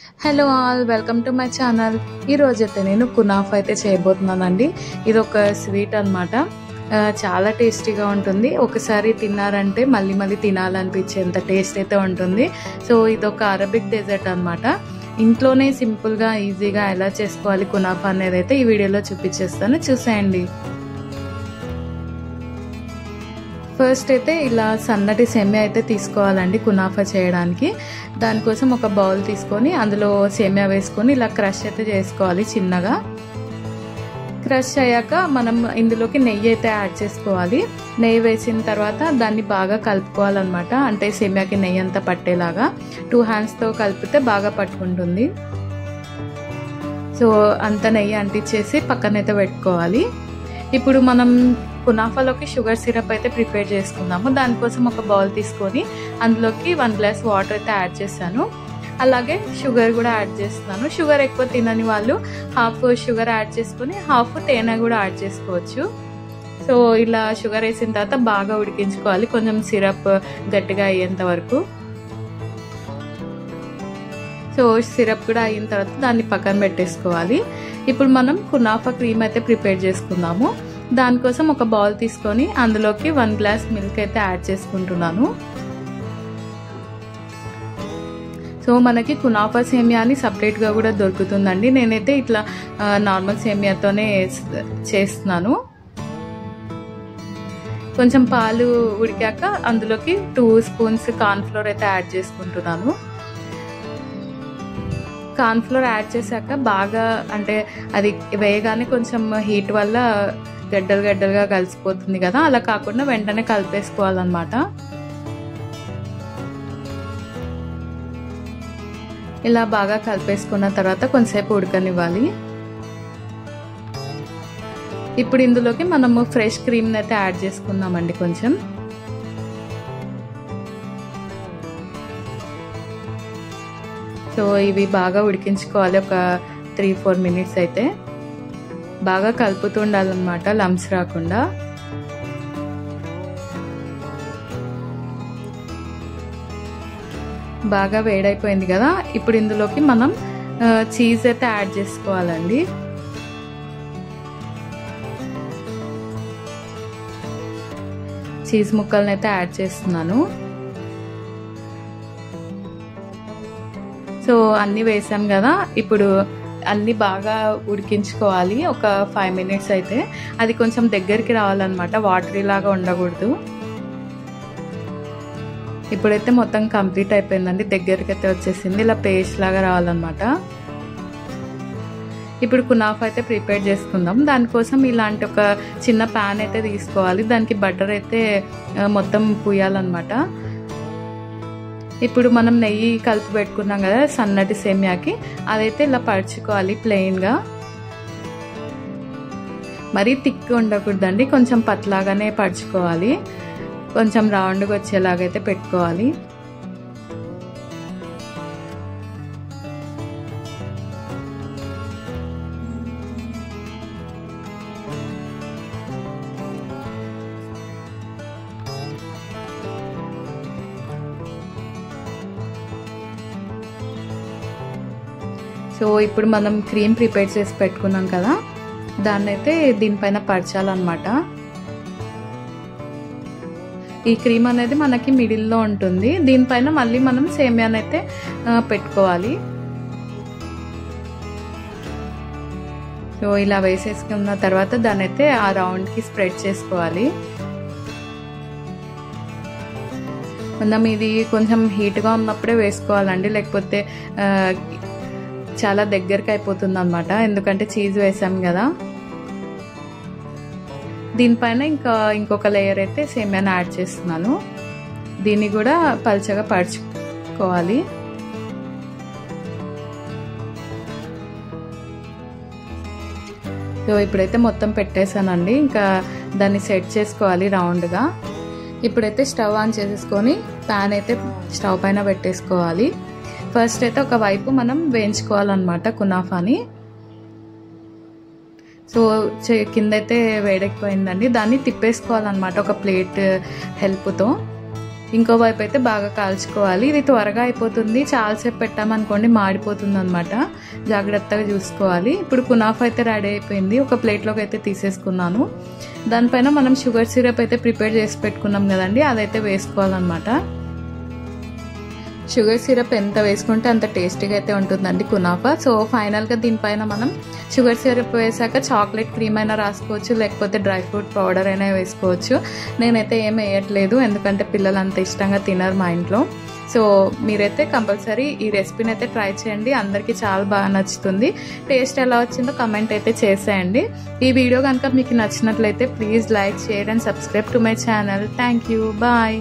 Hello all, welcome to my channel. ఈరోజైతే నేను kunafa అయితే చేయబోతున్నానండి. ఇది ఒక స్వీట్ అనమాట. చాలా టేస్టీగా ఉంటుంది. ఒకసారి తిన్నారంటే మళ్ళీ మళ్ళీ తినాలనిపించేంత టేస్ట్ అయితే ఉంటుంది. సో ఇది ఒక అరబిక్ డెజర్ట్ అనమాట. ఇంట్లోనే సింపుల్గా ఈజీగా ఎలా చేసుకోవాలి కునాఫా అనేది అయితే ఈ వీడియోలో చూపించేస్తాను, చూసేయండి. ఫస్ట్ అయితే ఇలా సన్నటి సేమియా అయితే తీసుకోవాలండి కునాఫా చేయడానికి. దానికోసం ఒక బౌల్ తీసుకొని అందులో సేమియా వేసుకొని ఇలా క్రష్ అయితే చేసుకోవాలి చిన్నగా. క్రష్ అయ్యాక మనం ఇందులోకి నెయ్యి అయితే యాడ్ చేసుకోవాలి. నెయ్యి వేసిన తర్వాత దాన్ని బాగా కలుపుకోవాలన్నమాట. అంటే సేమియాకి నెయ్యి అంతా పట్టేలాగా 2 హ్యాండ్స్తో కలిపితే బాగా పట్టుకుంటుంది. సో అంత నెయ్యి అంటించేసి పక్కనైతే పెట్టుకోవాలి. ఇప్పుడు మనం కునాఫాలోకి షుగర్ సిరప్ అయితే ప్రిపేర్ చేసుకుందాము. దానికోసం ఒక బౌల్ తీసుకొని అందులోకి 1 గ్లాస్ వాటర్ అయితే యాడ్ చేశాను. అలాగే షుగర్ కూడా యాడ్ చేస్తున్నాను. షుగర్ ఎక్కువ తినని వాళ్ళు హాఫ్ షుగర్ యాడ్ చేసుకొని హాఫ్ తేనె కూడా యాడ్ చేసుకోవచ్చు. సో ఇలా షుగర్ వేసిన తర్వాత బాగా ఉడికించుకోవాలి, కొంచెం సిరప్ గట్టిగా అయ్యేంత వరకు. సో సిరప్ కూడా అయిన తర్వాత దాన్ని పక్కన పెట్టేసుకోవాలి. ఇప్పుడు మనం కునాఫా క్రీమ్ అయితే ప్రిపేర్ చేసుకుందాము. దానికోసం ఒక బౌల్ తీసుకొని అందులోకి 1 గ్లాస్ మిల్క్ అయితే యాడ్ చేసుకుంటున్నాను. సో మనకి కునాఫా సేమియా అని సపరేట్గా కూడా దొరుకుతుందండి. నేనైతే ఇట్లా నార్మల్ సేమియాతోనే చేస్తున్నాను. కొంచెం పాలు ఉడికాక అందులోకి 2 స్పూన్స్ కార్న్ఫ్లోర్ అయితే యాడ్ చేసుకుంటున్నాను. కార్న్ఫ్లోర్ యాడ్ చేశాక బాగా అంటే అది వేయగానే కొంచెం హీట్ వల్ల గడ్డలు గడ్డలుగా కలిసిపోతుంది కదా, అలా కాకుండా వెంటనే కలిపేసుకోవాలన్నమాట. ఇలా బాగా కలిపేసుకున్న తర్వాత కొంతసేపు ఉడకనివ్వాలి. ఇప్పుడు ఇందులోకి మనము ఫ్రెష్ క్రీమ్ని అయితే యాడ్ చేసుకుందామండి. కొంచెం సో ఇవి బాగా ఉడికించుకోవాలి. ఒక 3-4 మినిట్స్ అయితే బాగా కలుపుతూ ఉండాలన్నమాట, లంప్స్ రాకుండా. బాగా వేడైపోయింది కదా, ఇప్పుడు ఇందులోకి మనం చీజ్ అయితే యాడ్ చేసుకోవాలండి. చీజ్ ముక్కల్ని అయితే యాడ్ చేస్తున్నాను. సో అన్నీ వేసాం కదా, ఇప్పుడు అన్నీ బాగా ఉడికించుకోవాలి. ఒక 5 మినిట్స్ అయితే అది కొంచెం దగ్గరికి రావాలన్నమాట, వాటరీ లాగా ఉండకూడదు. ఇప్పుడైతే మొత్తం కంప్లీట్ అయిపోయిందండి, దగ్గరికి అయితే వచ్చేసింది. ఇలా పేస్ట్ లాగా రావాలన్నమాట. ఇప్పుడు కునాఫా అయితే ప్రిపేర్ చేసుకుందాం. దానికోసం ఇలాంటి ఒక చిన్న ప్యాన్ అయితే తీసుకోవాలి. దానికి బటర్ అయితే మొత్తం పూయాలన్నమాట. ఇప్పుడు మనం నెయ్యి కలిపి పెట్టుకున్నాం కదా సన్నటి సేమియాకి, అదైతే ఇలా పరుచుకోవాలి ప్లెయిన్గా. మరీ థిక్ ఉండకూడదండి, కొంచెం పతలాగానే పరుచుకోవాలి. కొంచెం రౌండ్గా వచ్చేలాగైతే పెట్టుకోవాలి. సో ఇప్పుడు మనం క్రీమ్ ప్రిపేర్ చేసి పెట్టుకున్నాం కదా, దాన్ని అయితే దీనిపైన పరచాలన్నమాట. ఈ క్రీమ్ అనేది మనకి మిడిల్లో ఉంటుంది. దీనిపైన మళ్ళీ మనం సేమియాని అయితే పెట్టుకోవాలి. సో ఇలా వేసేసుకున్న తర్వాత దాన్ని అయితే ఆ రౌండ్కి స్ప్రెడ్ చేసుకోవాలి. మనం ఇది కొంచెం హీట్గా ఉన్నప్పుడే వేసుకోవాలండి, లేకపోతే చాలా దగ్గరికి అయిపోతుంది అనమాట, ఎందుకంటే చీజ్ వేసాం కదా. దీనిపైన ఇంకొక లేయర్ అయితే సేమియాని యాడ్ చేస్తున్నాను. దీన్ని కూడా పల్చగా పరుచుకోవాలి. సో ఇప్పుడైతే మొత్తం పెట్టేసానండి, ఇంకా దాన్ని సెట్ చేసుకోవాలి రౌండ్గా. ఇప్పుడైతే స్టవ్ ఆన్ చేసేసుకొని ప్యాన్ అయితే స్టవ్ పైన పెట్టేసుకోవాలి. ఫస్ట్ అయితే ఒక వైపు మనం వేయించుకోవాలన్నమాట కునాఫాని. సో కింద అయితే వేడెక్కిపోయిందండి, దాన్ని తిప్పేసుకోవాలన్నమాట ఒక ప్లేట్ హెల్ప్తో. ఇంకో వైపు అయితే బాగా కాల్చుకోవాలి. ఇది త్వరగా అయిపోతుంది, చాలాసేపు పెట్టామనుకోండి మాడిపోతుంది అనమాట, జాగ్రత్తగా చూసుకోవాలి. ఇప్పుడు కునాఫా అయితే రెడీ అయిపోయింది, ఒక ప్లేట్లోకి అయితే తీసేసుకున్నాను. దానిపైన మనం షుగర్ సిరప్ అయితే ప్రిపేర్ చేసి పెట్టుకున్నాం కదండి, అదైతే వేసుకోవాలన్నమాట. షుగర్ సిరప్ ఎంత వేసుకుంటే అంత టేస్టీగా అయితే ఉంటుందండి కునాఫా. సో ఫైనల్గా దీనిపైన మనం షుగర్ సిరప్ వేసాక చాక్లెట్ క్రీమ్ అయినా రాసుకోవచ్చు, లేకపోతే డ్రై ఫ్రూట్ పౌడర్ అయినా వేసుకోవచ్చు. నేనైతే ఏం వేయట్లేదు, ఎందుకంటే పిల్లలు అంత ఇష్టంగా తినరు మా ఇంట్లో. సో మీరైతే కంపల్సరీ ఈ రెసిపీని అయితే ట్రై చేయండి, అందరికీ చాలా బాగా నచ్చుతుంది. టేస్ట్ ఎలా వచ్చిందో కమెంట్ అయితే చేసేయండి. ఈ వీడియో కనుక మీకు నచ్చినట్లయితే please like, share and subscribe to my channel. Thank you, bye.